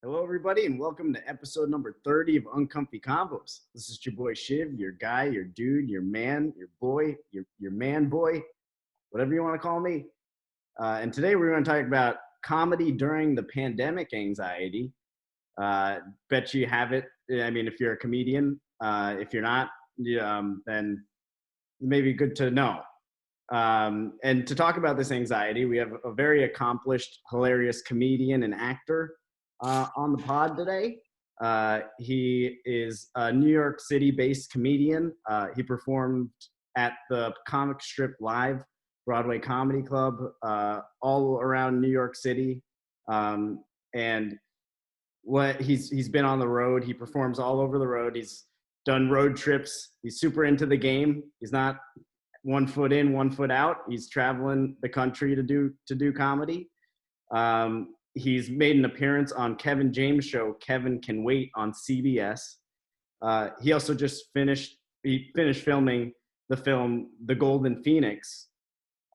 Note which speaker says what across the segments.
Speaker 1: Hello, everybody, and welcome to episode number 30 of UnCoMfY CoNvOs. This is your boy Shiv, your guy, your dude, your man, your boy, your man boy, whatever you want to call me. And today we're going to talk about comedy during the pandemic anxiety. Bet you have it. I mean, if you're a comedian, if you're not, then maybe good to know. And to talk about this anxiety, we have a very accomplished, hilarious comedian and actor on the pod today. He is a New York City-based comedian. He performed at the Comic Strip Live Broadway Comedy Club all around New York City. And what he's been on the road. He performs all over the road. He's done road trips. He's super into the game. He's not 1 foot in, 1 foot out. He's traveling the country to do comedy. He's made an appearance on James Show, Kevin Can Wait on CBS. He also just finished filming the film The Golden Phoenix.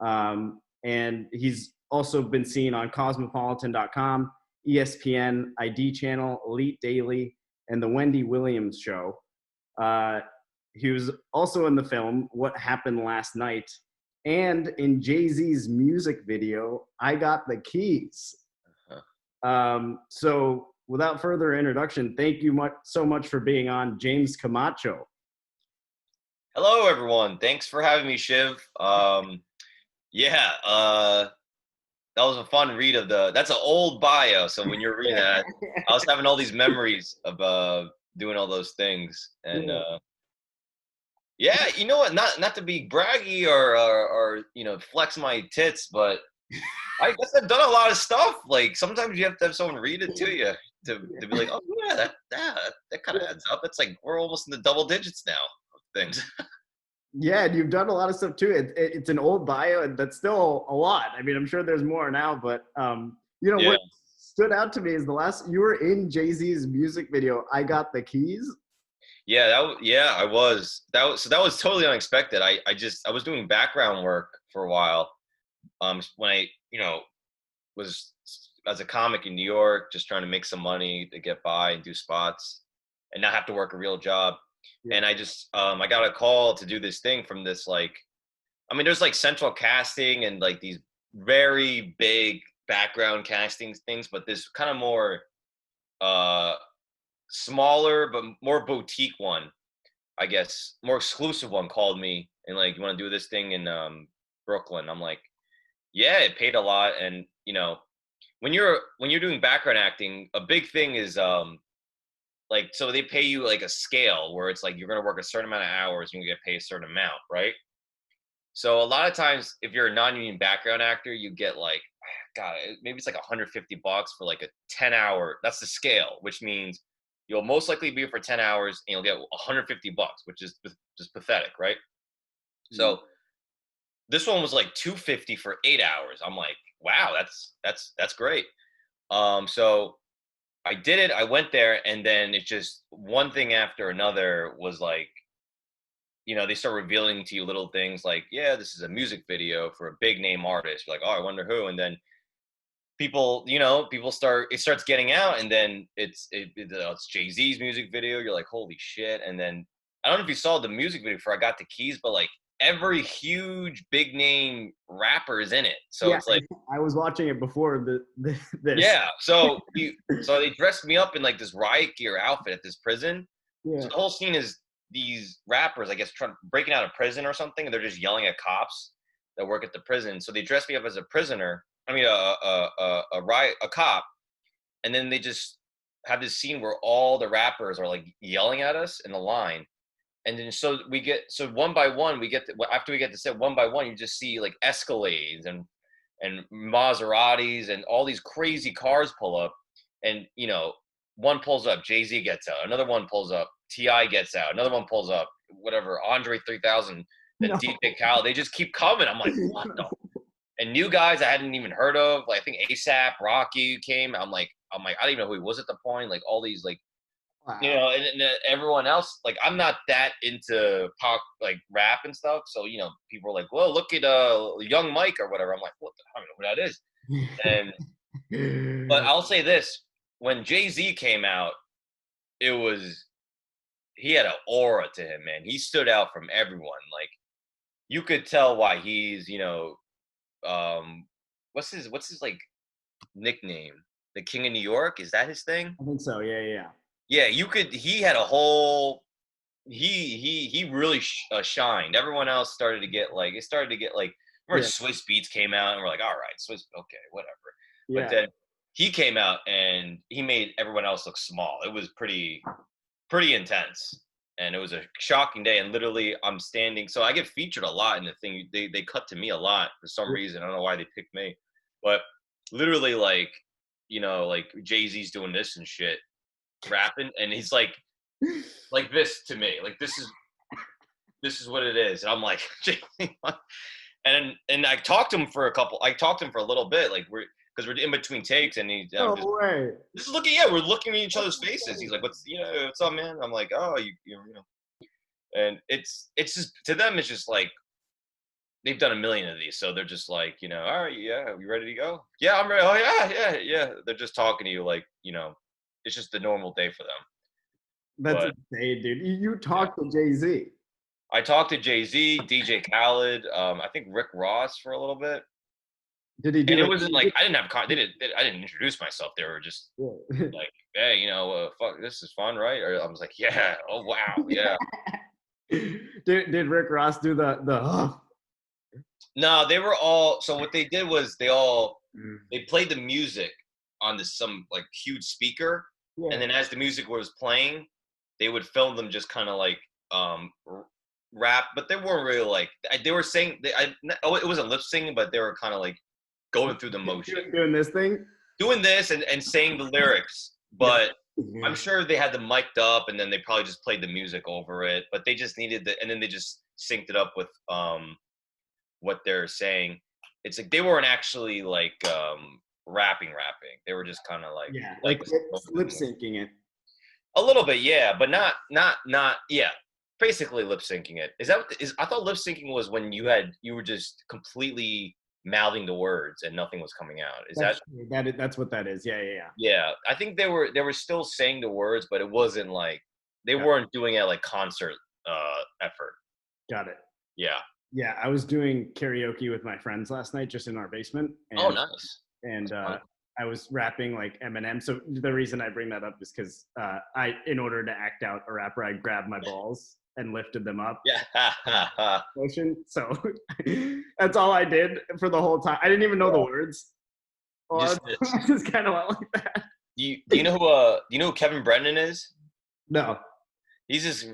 Speaker 1: And he's also been seen on Cosmopolitan.com, ESPN, ID Channel, Elite Daily, and the Wendy Williams Show. He was also in the film What Happened Last Night and in Jay-Z's music video, I Got the Keys. So without further introduction, thank you so much for being on, James Camacho.
Speaker 2: Hello, everyone. Thanks for having me, Shiv. That was a fun read of that's an old bio. So when you're reading that, I was having all these memories of doing all those things. And you know what? Not to be braggy or flex my tits, but I guess I've done a lot of stuff. Like sometimes you have to have someone read it to you to be like, oh yeah, that kind of adds up. It's like we're almost in the double digits now of things.
Speaker 1: Yeah, and you've done a lot of stuff too. It's an old bio, and that's still a lot. I mean, I'm sure there's more now, but what stood out to me is you were in Jay-Z's music video, I Got the Keys.
Speaker 2: I was. That was totally unexpected. I was doing background work for a while. When I was as a comic in New York, just trying to make some money to get by and do spots and not have to work a real job. Yeah. And I just I got a call to do this thing from this there's like central casting and like these very big background casting things, but this kind of more smaller but more boutique one, I guess, more exclusive one called me and like, you want to do this thing in Brooklyn? I'm like, yeah, it paid a lot. And when you're doing background acting, a big thing is so they pay you like a scale where it's like you're going to work a certain amount of hours and you get paid a certain amount, right? So a lot of times if you're a non-union background actor, you get like, God, maybe it's like $150 for like a 10-hour. That's the scale, which means you'll most likely be here for 10 hours and you'll get $150, which is just pathetic, right? Mm-hmm. So this one was like $250 for 8 hours. I'm like, wow, that's great. So I did it. I went there, and then it just one thing after another was like, they start revealing to you little things like, yeah, this is a music video for a big name artist. You're like, oh, I wonder who. And then it starts getting out, and then it's Jay-Z's music video. You're like, holy shit. And then I don't know if you saw the music video for I Got the Keys, but like every huge big name rapper is in it. So yeah, it's like
Speaker 1: I was watching it before this.
Speaker 2: Yeah. So they dressed me up in like this riot gear outfit at this prison. Yeah. So the whole scene is these rappers, I guess, breaking out of prison or something, and they're just yelling at cops that work at the prison. So they dressed me up as a prisoner. I mean, a cop, and then they just have this scene where all the rappers are like yelling at us in the line. And then so one by one, after we get to set one by one, you just see like Escalades and Maseratis and all these crazy cars pull up, and one pulls up, Jay-Z gets out, another one pulls up, T.I. gets out, another one pulls up, whatever, Andre 3000, then DJ Khaled, they just keep coming. I'm like, what the? And new guys I hadn't even heard of, like I think ASAP Rocky came. I'm like, I don't even know who he was at the point. Like all these like. Wow. And everyone else, like I'm not that into pop, like rap and stuff. So people are like, "Well, look at Young Mike or whatever." I'm like, "What? I don't know who that is." And but I'll say this: when Jay-Z came out, he had an aura to him, man. He stood out from everyone. Like you could tell why he's, um, what's his like nickname? The King of New York? Is that his thing?
Speaker 1: I think so. Yeah, yeah.
Speaker 2: Yeah, he had a whole he really shined. Everyone else started to get like remember
Speaker 1: Yeah.
Speaker 2: Swiss Beats came out and we're like, all right, Swiss, okay, whatever. But
Speaker 1: Yeah.
Speaker 2: then he came out and he made everyone else look small. It was pretty intense. And it was a shocking day. And literally I'm standing, so I get featured a lot in the thing. They cut to me a lot for some reason. I don't know why they picked me. But literally like, like Jay-Z's doing this and shit, rapping, and he's like this to me. Like this is what it is. And I'm like, and I talked to him for a little bit, like because we're in between takes, and
Speaker 1: No way.
Speaker 2: we're looking at each other's faces. He's like, what's up, man? I'm like, oh, you know. And it's just, to them, it's just like they've done a million of these, so they're just like, all right, yeah, you ready to go? Yeah, I'm ready. Oh yeah. They're just talking to you like, it's just the normal day for them.
Speaker 1: That's
Speaker 2: But
Speaker 1: insane, dude. You talked to Jay-Z.
Speaker 2: I talked to Jay-Z, DJ Khaled, I think Rick Ross for a little bit.
Speaker 1: Did he do
Speaker 2: And it
Speaker 1: like,
Speaker 2: wasn't like I didn't introduce myself. They were just
Speaker 1: yeah.
Speaker 2: like, hey, fuck, this is fun, right? Or I was like, yeah, oh wow, yeah.
Speaker 1: Did Rick Ross do the
Speaker 2: No, they were all. So what they did was they played the music on some like huge speaker,
Speaker 1: yeah.
Speaker 2: and then as the music was playing, they would film them just kind of like rap, but they weren't really like they were saying. It wasn't lip singing, but they were kind of like going through the motion,
Speaker 1: doing this thing,
Speaker 2: doing this, and saying the lyrics. But I'm sure they had them mic'd up, and then they probably just played the music over it. But they just needed and then they just synced it up with what they're saying. It's like they weren't actually like rapping. They were just kind of like
Speaker 1: lip syncing it.
Speaker 2: a little bit, yeah, but not yeah. Basically lip syncing it. I thought lip syncing was when you were just completely mouthing the words and nothing was coming out.
Speaker 1: That's what that is. Yeah.
Speaker 2: Yeah, I think they were still saying the words, but it wasn't like they weren't doing it like concert effort.
Speaker 1: Got it.
Speaker 2: Yeah.
Speaker 1: Yeah, I was doing karaoke with my friends last night, just in our basement. And,
Speaker 2: oh, nice.
Speaker 1: And I was rapping like Eminem. So the reason I bring that up is because in order to act out a rapper, I grabbed my balls and lifted them up.
Speaker 2: Yeah.
Speaker 1: Motion. So that's all I did for the whole time. I didn't even know the words. I just kind of went like that.
Speaker 2: Do you know who Kevin Brennan is?
Speaker 1: No.
Speaker 2: He's this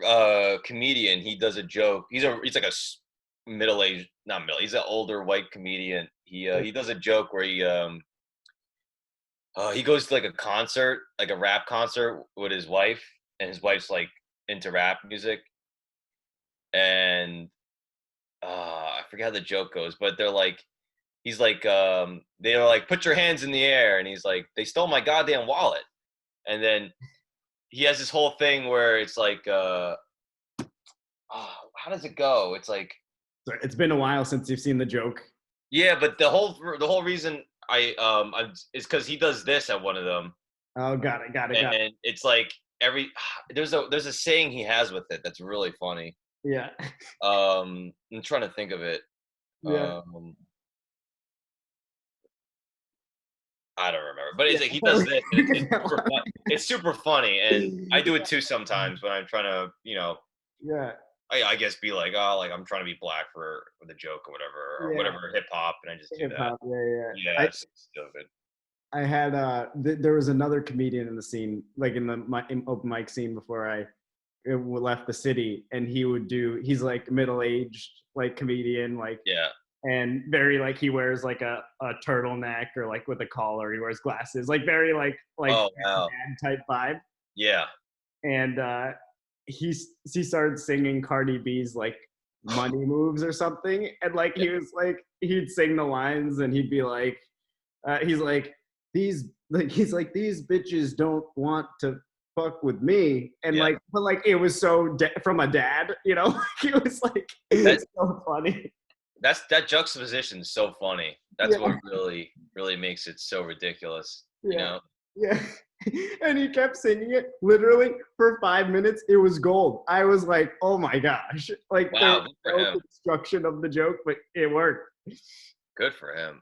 Speaker 2: comedian. He does a joke. He's like a middle-aged, not middle. He's an older white comedian. He does a joke where he goes to like a concert, like a rap concert with his wife, and his wife's like into rap music. And I forget how the joke goes, but they're like, they're like, put your hands in the air, and he's like, they stole my goddamn wallet. And then he has this whole thing where it's like, how does it go? It's like,
Speaker 1: it's been a while since you've seen the joke.
Speaker 2: Yeah, but the whole reason is because he does this at one of them.
Speaker 1: Oh, got it.
Speaker 2: And it's like there's a saying he has with it that's really funny.
Speaker 1: Yeah.
Speaker 2: I'm trying to think of it.
Speaker 1: Yeah.
Speaker 2: I don't remember, but it's like he does this. It's super funny, and I do it too sometimes when I'm trying to,
Speaker 1: Yeah.
Speaker 2: I guess be like, oh, like I'm trying to be black for the joke or whatever hip hop, and I just do that. Yeah, it's stupid.
Speaker 1: I had there was another comedian in the scene, like in the open mic scene before I left the city, and he's like middle-aged like comedian, like and very like he wears like a turtleneck or like with a collar, he wears glasses, like very like
Speaker 2: oh, wow.
Speaker 1: type vibe.
Speaker 2: Yeah.
Speaker 1: And he started singing Cardi B's like Money Moves or something, and like he was like he'd sing the lines and he'd be like these bitches don't want to fuck with me, and but like it was so from a dad, it was like it's so funny.
Speaker 2: That juxtaposition is so funny. That's what really makes it so ridiculous.
Speaker 1: Yeah. And he kept singing it literally for 5 minutes. It was gold. I was like, oh my gosh. Like there
Speaker 2: Wow,
Speaker 1: was
Speaker 2: good for
Speaker 1: no
Speaker 2: him.
Speaker 1: construction of the joke, but it worked.
Speaker 2: Good for him.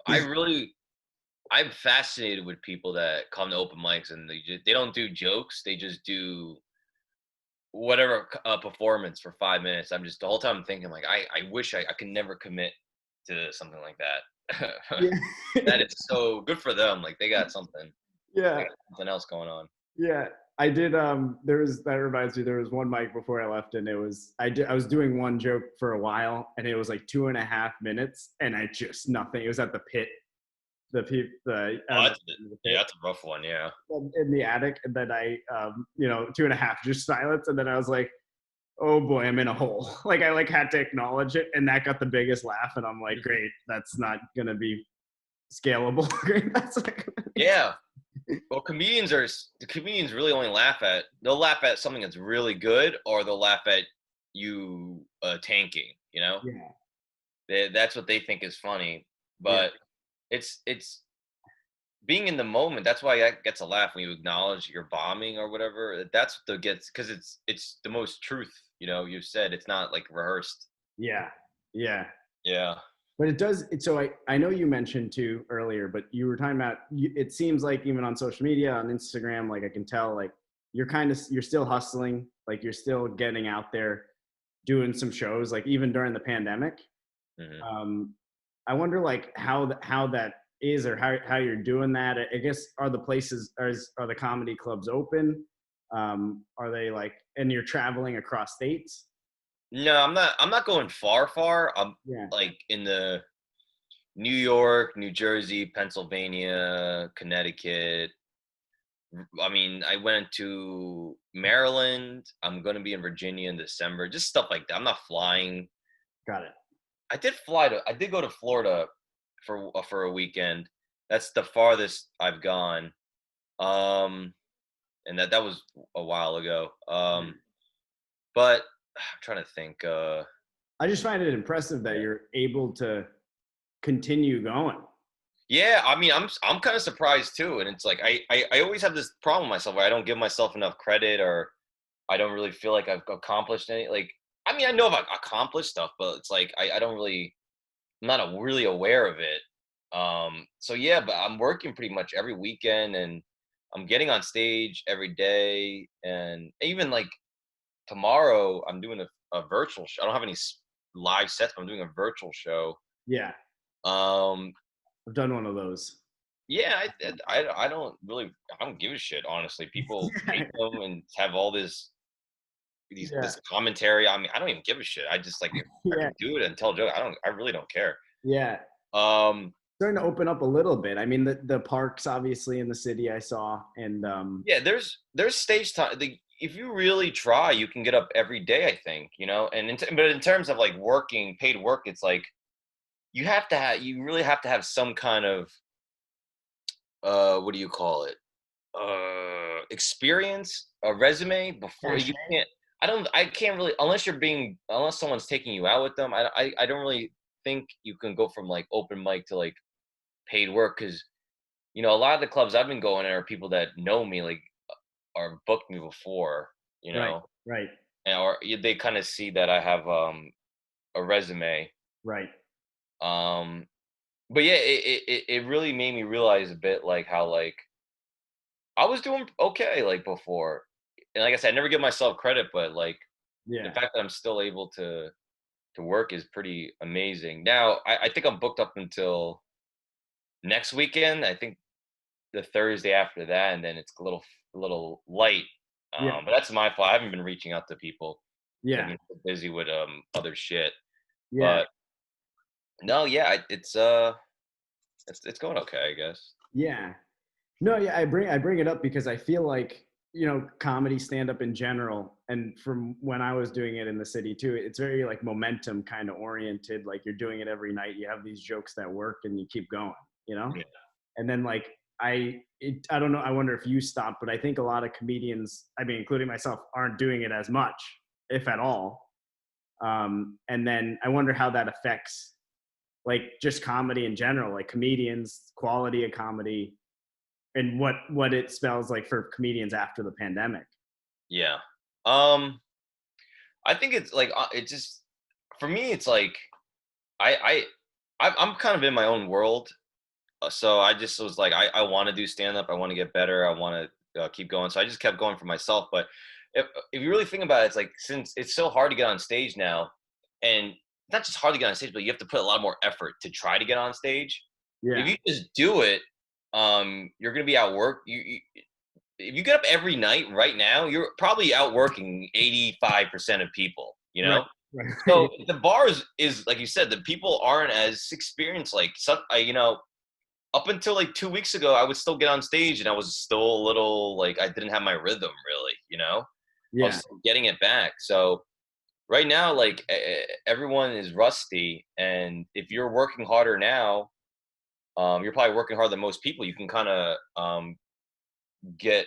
Speaker 2: I'm fascinated with people that come to open mics and they don't do jokes. They just do whatever performance for 5 minutes. I'm just the whole time thinking like I wish I could never commit to something like that.
Speaker 1: Yeah.
Speaker 2: That is so good for them. Like they got something. They
Speaker 1: Yeah.
Speaker 2: got something else going on.
Speaker 1: Yeah. I did there was that reminds me there was one mic before I left and I was doing one joke for a while and it was like 2.5 minutes and I just nothing. It was at the pit.
Speaker 2: Oh, yeah, that's a rough one. Yeah.
Speaker 1: In the attic, and then I, 2.5 just silence, and then I was like, "Oh boy, I'm in a hole." Like I had to acknowledge it, and that got the biggest laugh, and I'm like, "Great, that's not gonna be scalable." That's like,
Speaker 2: Yeah. Well, the comedians really only they'll laugh at something that's really good, or they'll laugh at you tanking. That's what they think is funny.
Speaker 1: yeah,
Speaker 2: But it's being in the moment. That's why that gets a laugh when you acknowledge you're bombing or whatever. That's what gets because it's the most truth. You've said it's not like rehearsed.
Speaker 1: yeah, yeah.
Speaker 2: Yeah.
Speaker 1: But it does. So I know you mentioned too earlier, but you were talking about. It seems like even on social media, on Instagram, like I can tell, like you're still hustling, like you're still getting out there, doing some shows, like even during the pandemic.
Speaker 2: Hmm.
Speaker 1: I wonder like how that is or how you're doing that. I guess are the comedy clubs open? Are they like and you're traveling across states?
Speaker 2: No, I'm not going far. I'm
Speaker 1: Yeah,
Speaker 2: like in the New York, New Jersey, Pennsylvania, Connecticut. I mean, I went to Maryland. I'm going to be in Virginia in December. Just stuff like that. I'm not flying.
Speaker 1: got it.
Speaker 2: I did go to Florida for a weekend. That's the farthest I've gone. Um, and that was a while ago. But I'm trying to think.
Speaker 1: I just find it impressive that you're able to continue going.
Speaker 2: Yeah, I mean, I'm kind of surprised too, and it's like I always have this problem with myself where I don't give myself enough credit, or I don't really feel like I've accomplished any. Like, I mean, I know I've accomplished stuff, but it's like I don't really, I'm not really aware of it. So yeah, but I'm working pretty much every weekend, and I'm getting on stage every day, and even like tomorrow, I'm doing a virtual show. I don't have any live sets, but I'm doing a virtual show.
Speaker 1: Yeah,
Speaker 2: Um,
Speaker 1: I've done one of those.
Speaker 2: Yeah, I I don't give a shit, honestly. People make them and have all
Speaker 1: Yeah,
Speaker 2: this commentary. I mean, I don't even give a shit. I just like if I
Speaker 1: yeah,
Speaker 2: can do it and tell jokes. I really don't care.
Speaker 1: yeah.
Speaker 2: Um,
Speaker 1: Starting to open up a little bit. I mean, the parks obviously in the city I saw, and
Speaker 2: yeah, there's stage time. If you really try, you can get up every day. I think and but in terms of like working paid work, it's like you really have to have some kind of what do you call it? Experience, a resume before you
Speaker 1: cachet.
Speaker 2: can't. I can't really unless someone's taking you out with them. I don't really think you can go from like open mic to like paid work because a lot of the clubs I've been going in are people that know me like or booked me before,
Speaker 1: Right, right,
Speaker 2: or they kind of see that I have a resume.
Speaker 1: right.
Speaker 2: Um, but yeah, it really made me realize a bit like how like I was doing okay like before. And like I said, I never give myself credit, but like the
Speaker 1: Yeah,
Speaker 2: fact that I'm still able to work is pretty amazing. Now I think I'm booked up until next weekend. I think the Thursday after that, and then it's a little light.
Speaker 1: yeah,
Speaker 2: But that's my fault. I haven't been reaching out to people because I've
Speaker 1: yeah,
Speaker 2: been so busy with other shit.
Speaker 1: yeah,
Speaker 2: But no, yeah, it's going okay, I guess.
Speaker 1: yeah. No, yeah, I bring it up because I feel like, comedy stand up in general, and from when I was doing it in the city too, it's very like momentum kind of oriented. Like you're doing it every night, you have these jokes that work and you keep going, you know?
Speaker 2: Yeah.
Speaker 1: And then like I don't know, I wonder if you stopped, but I think a lot of comedians, I mean, including myself, aren't doing it as much, if at all. And then I wonder how that affects like just comedy in general, like comedians, quality of comedy, and what it spells like for comedians after the pandemic.
Speaker 2: Yeah. I think it's like it just for me. It's like I'm kind of in my own world, so I just was like I want to do stand up. I want to get better. I want to keep going. So I just kept going for myself. But if you really think about it, it's like since it's so hard to get on stage now, and not just hard to get on stage, but you have to put a lot more effort to try to get on stage. If
Speaker 1: Yeah.
Speaker 2: you just do it, you're gonna be outworked. If you get up every night right now, you're probably outworking 85% of people. You
Speaker 1: Right.
Speaker 2: know.
Speaker 1: Right.
Speaker 2: So the bar is like you said, the people aren't as experienced. Like some, up until like 2 weeks ago, I would still get on stage and I was still a little like I didn't have my rhythm really. I was
Speaker 1: Yeah.
Speaker 2: still getting it back. So right now, like everyone is rusty, and if you're working harder now, you're probably working harder than most people. You can kind of get.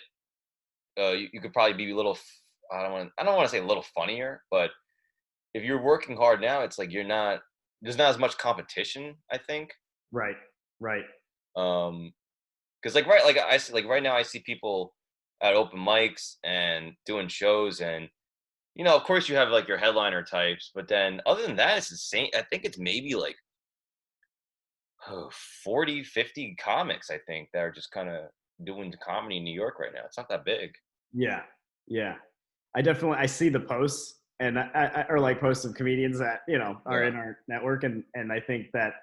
Speaker 2: You could probably be a little. I don't want to say a little funnier, but if you're working hard now, it's like there's not as much competition, I think.
Speaker 1: Right. Right.
Speaker 2: Because like I see, like right now I see people at open mics and doing shows, and of course you have like your headliner types, but then other than that, it's the same. I think it's maybe like 40, 50 comics, I think, that are just kind of doing the comedy in New York right now. It's not that big.
Speaker 1: Yeah. Yeah. I see the posts and or like posts of comedians that, are
Speaker 2: Yeah.
Speaker 1: in our network. And I think that,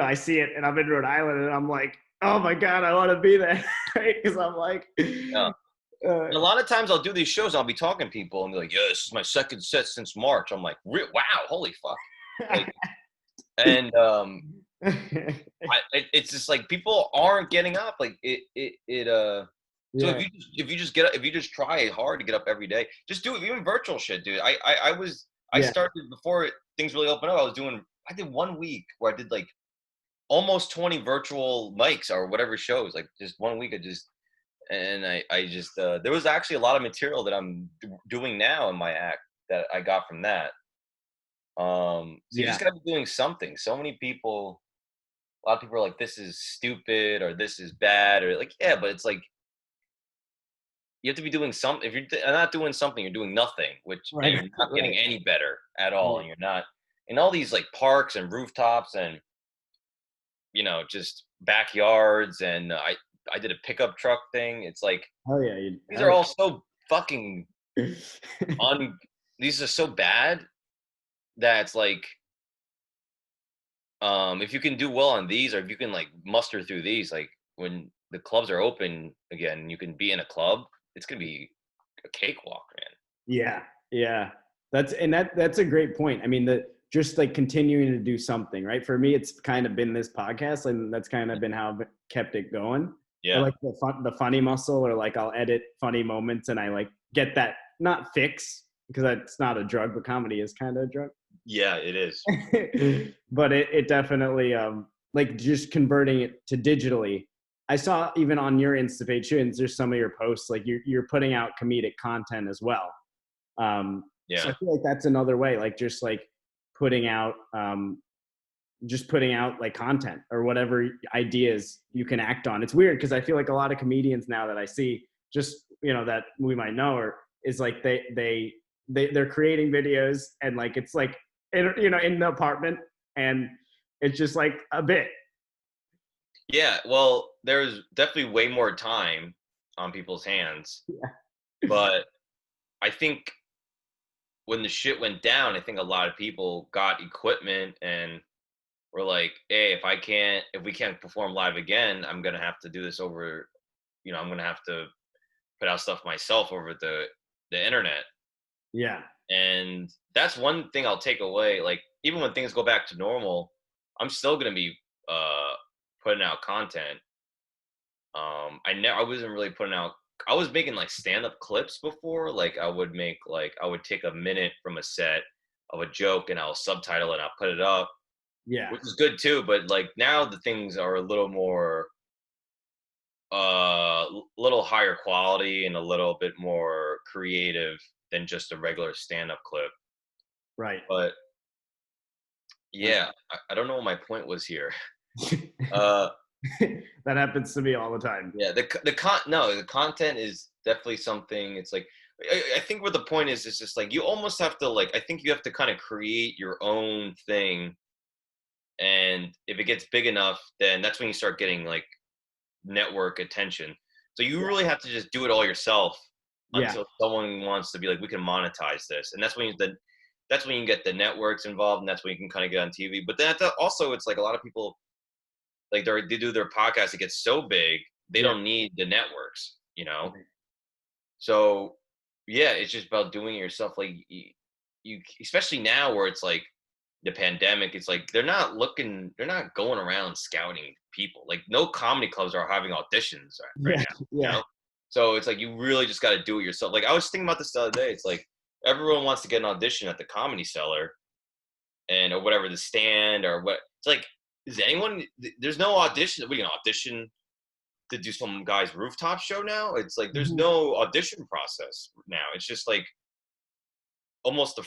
Speaker 1: I see it and I'm in Rhode Island and I'm like, oh my God, I want to be there. Right. Cause I'm like,
Speaker 2: Yeah. And a lot of times I'll do these shows, I'll be talking to people and they're like, yeah, this is my second set since March. I'm like, wow, holy fuck. Like, and it's just like people aren't getting up. Like so
Speaker 1: yeah.
Speaker 2: if you just get up, if you just try hard to get up every day, just do it. Even virtual shit, dude. I
Speaker 1: Yeah.
Speaker 2: started before things really opened up. I did 1 week where I did like almost 20 virtual mics or whatever shows. Like just 1 week, I just there was actually a lot of material that I'm doing now in my act that I got from that. So you
Speaker 1: Yeah.
Speaker 2: just gotta be doing something. So many people, a lot of people are like, this is stupid or this is bad or like, yeah, but it's like you have to be doing something. If you're not doing something, you're doing nothing, and
Speaker 1: Right.
Speaker 2: you're not getting
Speaker 1: Right.
Speaker 2: any better at all.
Speaker 1: Right.
Speaker 2: And you're not in all these like parks and rooftops and just backyards. And I did a pickup truck thing. It's like
Speaker 1: Oh yeah.
Speaker 2: these are
Speaker 1: Hell
Speaker 2: all so fucking
Speaker 1: yeah.
Speaker 2: un. These are so bad that it's like if you can do well on these, or if you can like muster through these, like when the clubs are open again, you can be in a club. It's gonna be a cakewalk, man.
Speaker 1: Yeah, yeah. That's a great point. I mean, just like continuing to do something, right? For me, it's kind of been this podcast, and that's kind of been how I've kept it going. I
Speaker 2: Yeah,
Speaker 1: like the funny muscle, or like I'll edit funny moments, and I like get that not fix because that's not a drug, but comedy is kind of a drug.
Speaker 2: yeah, it is.
Speaker 1: But it definitely like just converting it to digitally. I saw even on your Insta page too, and there's some of your posts like you're putting out comedic content as well. So
Speaker 2: Yeah,
Speaker 1: I feel like that's another way, like just like putting out like content or whatever ideas you can act on. It's weird because I feel like a lot of comedians now that I see, just that we might know, or is like they're creating videos and like it's like in the apartment and it's just like a bit.
Speaker 2: yeah. Well, there's definitely way more time on people's hands, but I think when the shit went down, I think a lot of people got equipment and were like, "Hey, if we can't perform live again, I'm gonna have to do this over. I'm gonna have to put out stuff myself over the internet."
Speaker 1: Yeah.
Speaker 2: And that's one thing I'll take away. Like even when things go back to normal, I'm still gonna be uh putting out content. I wasn't really putting out. I was making like stand up clips before. Like I would take a minute from a set of a joke and I'll subtitle it and I'll put it up,
Speaker 1: Yeah.
Speaker 2: which is good too. But like now the things are a little more little higher quality and a little bit more creative than just a regular stand up clip.
Speaker 1: Right.
Speaker 2: But
Speaker 1: That's
Speaker 2: yeah, I don't know what my point was here. Uh
Speaker 1: That happens to me all the time.
Speaker 2: Yeah, the content is definitely something. It's like I think what the point is just like you almost have to like I think you have to kind of create your own thing, and if it gets big enough, then that's when you start getting like network attention. So you really have to just do it all yourself
Speaker 1: Yeah.
Speaker 2: until someone wants to be like, we can monetize this, and that's when you get the networks involved, and that's when you can kind of get on TV. But then also, it's like a lot of people like they do their podcast, it gets so big they
Speaker 1: Yeah.
Speaker 2: don't need the networks,
Speaker 1: Right.
Speaker 2: So yeah, it's just about doing it yourself. Like you especially now where it's like the pandemic, it's like they're not going around scouting people. Like no comedy clubs are having auditions right
Speaker 1: Yeah.
Speaker 2: now,
Speaker 1: Yeah.
Speaker 2: So it's like you really just got to do it yourself. Like I was thinking about this the other day. It's like everyone wants to get an audition at the Comedy Cellar and or whatever, the Stand or what. It's like, is anyone? There's no audition. We can audition to do some guy's rooftop show now. It's like there's
Speaker 1: Mhm.
Speaker 2: no audition process now. It's just like almost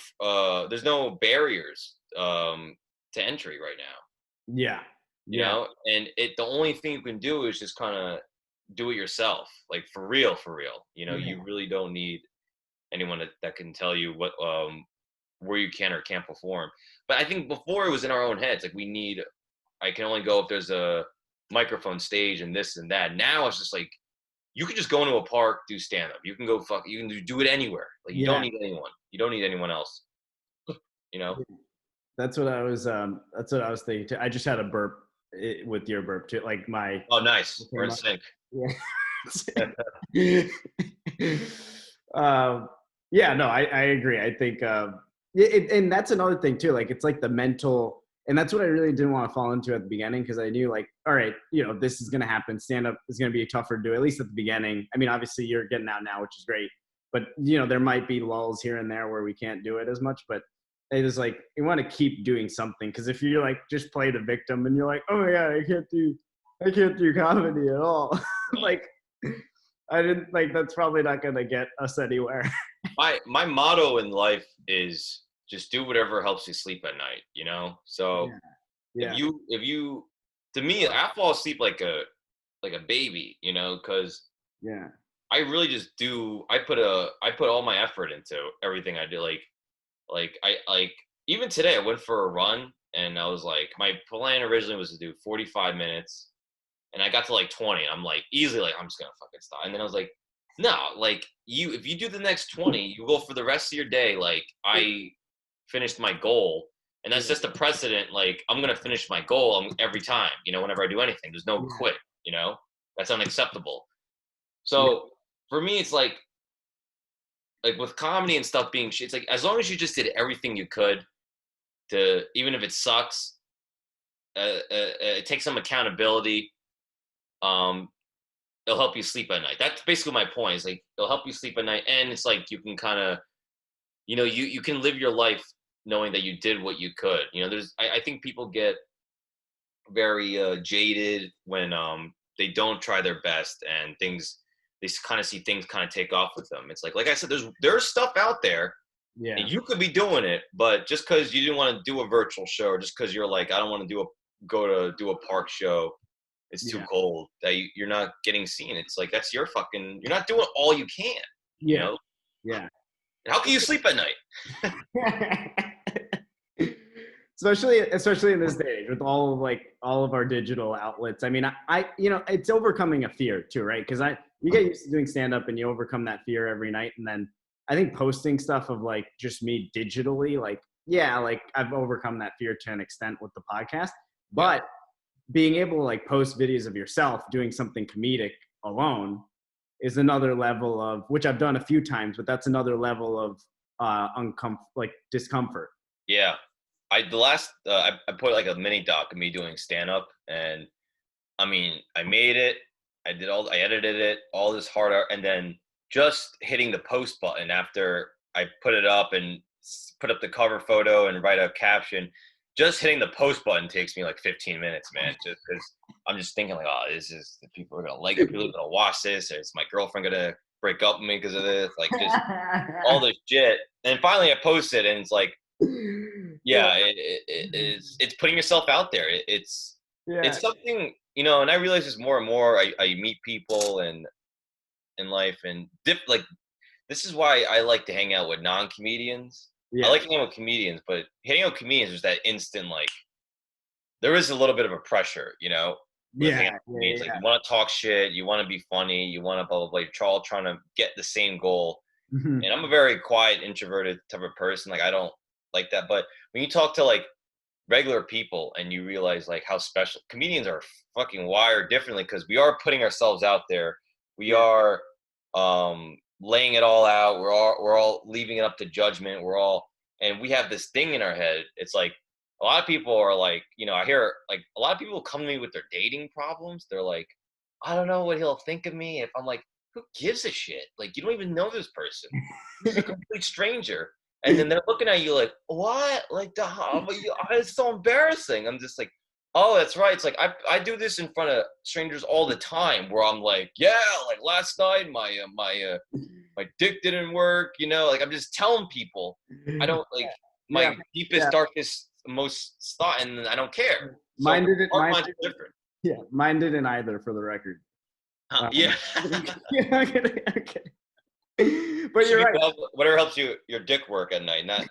Speaker 2: there's no barriers to entry right now.
Speaker 1: Yeah. Yeah.
Speaker 2: And the only thing you can do is just kind of do it yourself, like for real, for real.
Speaker 1: Yeah.
Speaker 2: You really don't need anyone that can tell you what where you can or can't perform. But I think before it was in our own heads, like I can only go if there's a microphone stage and this and that. Now it's just like you can just go into a park, do stand up. You can go you can do it anywhere. Like you don't
Speaker 1: Yeah.
Speaker 2: need anyone. You don't need anyone else. you know?
Speaker 1: That's what I was thinking too. I just had a burp with your burp too. Like
Speaker 2: Oh, nice. We're in sync.
Speaker 1: yeah. Yeah, no, I agree. I think, and that's another thing too. Like, it's like the mental, and that's what I really didn't want to fall into at the beginning because I knew, like, all right, this is going to happen. Stand up is going to be tougher to do, at least at the beginning. I mean, obviously, you're getting out now, which is great, but there might be lulls here and there where we can't do it as much. But it is like you want to keep doing something because if you like just play the victim and you're like, oh my god, I can't do comedy at all. Like, I didn't like that's probably not going to get us anywhere.
Speaker 2: My motto in life is just do whatever helps you sleep at night. So
Speaker 1: Yeah.
Speaker 2: if you to me, I fall asleep like a baby, because
Speaker 1: Yeah.
Speaker 2: I really just do. I put all my effort into everything I do. Like I like even today I went for a run and I was like my plan originally was to do 45 minutes and I got to like 20 and I'm like easily like I'm just gonna fucking stop. And then I was like, no, like if you do the next 20, you go for the rest of your day. Like I finished my goal. And that's just a precedent. Like I'm gonna finish my goal every time, whenever I do anything. There's no quit, that's unacceptable.
Speaker 1: Yeah.
Speaker 2: So for me, it's like with comedy and stuff being it's like as long as you just did everything you could to even if it sucks, take some accountability. Um, it'll help you sleep at night. That's basically my point. It's like it'll help you sleep at night, and it's like you can kind of, you can live your life knowing that you did what you could. I think people get very jaded when they don't try their best and they kind of see things kind of take off with them. It's like I said, there's stuff out there.
Speaker 1: Yeah.
Speaker 2: And you could be doing it, but just because you didn't want to do a virtual show, or just because you're like, I don't want to go to a park show, it's too cold, that you're not getting seen. It's like that's you're not doing all you can.
Speaker 1: Yeah. Yeah.
Speaker 2: How can you sleep at night?
Speaker 1: especially in this day with all of our digital outlets. I mean, I it's overcoming a fear too, right? Because you get used to doing stand up and you overcome that fear every night, and then I think posting stuff of like just me digitally, like I've overcome that fear to an extent with the podcast, but being able to like post videos of yourself doing something comedic alone is another level of, which I've done a few times, but that's another level of discomfort.
Speaker 2: Yeah. I put like a mini doc of me doing stand up, and I mean, I made it. I edited it, all this hard art, and then just hitting the post button after I put it up and put up the cover photo and write a caption. Just hitting the post button takes me like 15 minutes, man. Just because I'm just thinking like, oh, people are gonna like it, people are gonna watch this, or is my girlfriend gonna break up with me because of this? Like just all this shit. And finally, I posted, and it's like, it's putting yourself out there. It's something. you know, and I realize this more and more. I meet people and in life and like this is why I like to hang out with non-comedians. I
Speaker 1: Yeah.
Speaker 2: like hanging out with comedians, but hanging out with comedians is that instant like there is a little bit of a pressure, you know, with hanging out with comedians. Like you want to talk shit, you want to be funny, you want to blah blah blah. You're all trying to get the same goal.
Speaker 1: Mhm.
Speaker 2: And I'm a very quiet, introverted type of person. Like I don't like that. But when you talk to like regular people and you realize like how special comedians are fucking wired differently because we are putting ourselves out there. We are laying it all out. We're all leaving it up to judgment. And we have this thing in our head. It's like a lot of people are like, you know, I hear like a lot of people come to me with their dating problems. They're like, I don't know what he'll think of me if I'm like, who gives a shit? Like you don't even know this person. This is a complete stranger. And then they're looking at you like, what? Like, it's so embarrassing. I'm just like, oh, that's right. It's like, I do this in front of strangers all the time where I'm like, yeah, like last night, my dick didn't work, you know, like I'm just telling people, I don't like my deepest, darkest, most thought, and I don't care. So
Speaker 1: Mine didn't.
Speaker 2: mine's different.
Speaker 1: Yeah, mine didn't either, for the record.
Speaker 2: Yeah.
Speaker 1: Okay. But you're right.
Speaker 2: Whatever helps your dick work at night, not.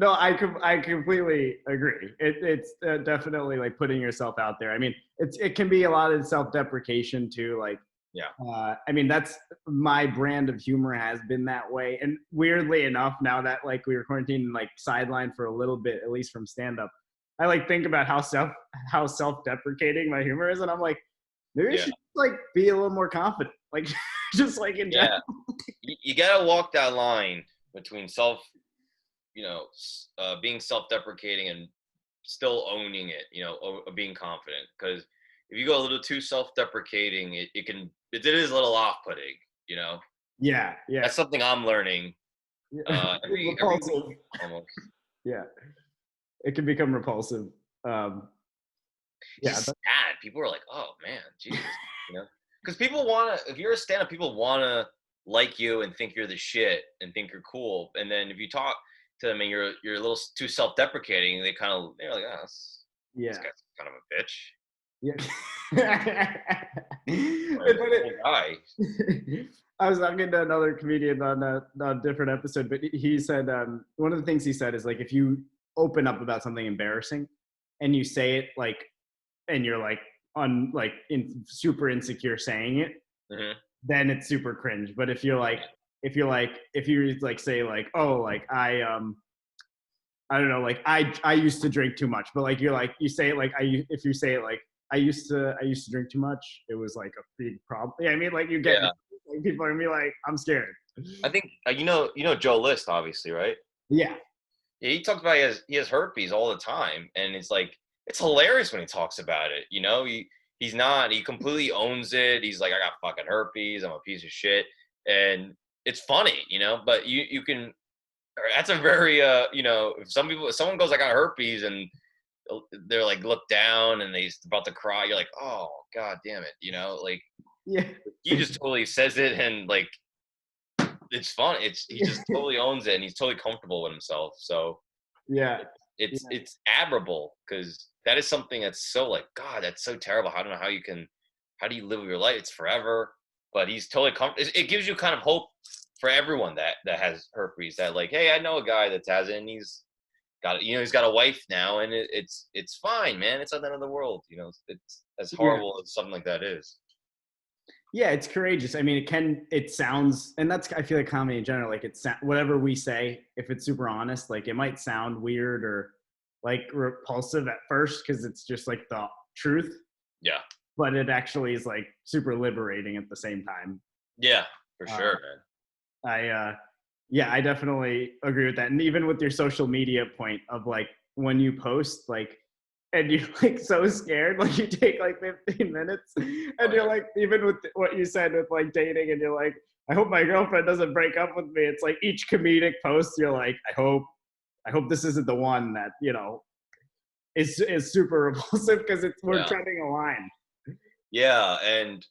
Speaker 1: I completely agree. It's definitely like putting yourself out there. I mean, it can be a lot of self-deprecation too. Like, I mean, that's my brand of humor has been that way. And weirdly enough, now that like we were quarantined and like sidelined for a little bit, at least from stand-up, I like think about how self-deprecating my humor is, and I'm like, maybe I should like be a little more confident, like just like in general.
Speaker 2: You gotta walk that line between being self-deprecating and still owning it, you know, being confident. Because if you go a little too self-deprecating, it is a little off-putting, you know.
Speaker 1: Yeah.
Speaker 2: That's something I'm learning. Every week, almost.
Speaker 1: Yeah, it can become repulsive.
Speaker 2: Just sad. People are like, "Oh man, Jesus," you know, because people want to. If you're a stand-up, people want to like you and think you're the shit and think you're cool. And then if you talk to them and you're a little too self-deprecating, they're like, "Oh, this guy's kind of a bitch."
Speaker 1: Yeah.
Speaker 2: Guy.
Speaker 1: I was talking to another comedian on a different episode, but he said one of the things he said is like if you open up about something embarrassing and you say it like, and you're like super insecure saying it, then it's super cringe. But if you say like, oh, like I don't know, like I used to drink too much, but like you say it like if you say it like I used to drink too much, it was like a big problem. Yeah, I mean, like you get like, people are gonna be like, I'm scared.
Speaker 2: I think you know Joe List, obviously, right?
Speaker 1: Yeah,
Speaker 2: he talks about he has herpes all the time, and it's like it's hilarious when he talks about it. You know, he completely owns it. He's like, I got fucking herpes. I'm a piece of shit, and it's funny, you know. But you can. That's a very you know, if someone goes, I got herpes, and they're like look down and they're about to cry, you're like, oh god damn it, you know, like he just totally says it and like it's fun. He just totally owns it and he's totally comfortable with himself. So it's admirable because that is something that's so like, God, that's so terrible. I don't know how do you live your life? It's forever, but he's totally comfortable. It gives you kind of hope for everyone that has herpes, that like, hey, I know a guy that has it and he's got a wife now and it's fine, man. It's not the end of the world, you know. It's as horrible as something like that is.
Speaker 1: Yeah, it's courageous. I mean, it sounds, and that's, I feel like comedy in general, like whatever we say, if it's super honest, like it might sound weird or like repulsive at first because it's just like the truth. Yeah. But it actually is like super liberating at the same time.
Speaker 2: Yeah, for sure,
Speaker 1: man. I definitely agree with that. And even with your social media point of like when you post, like, and you're like so scared, like you take like 15 minutes and you're like, even with what you said with like dating, and you're like, I hope my girlfriend doesn't break up with me. It's like each comedic post, you're like, I hope this isn't the one that, you know, is super repulsive because we're treading a line.
Speaker 2: Yeah. And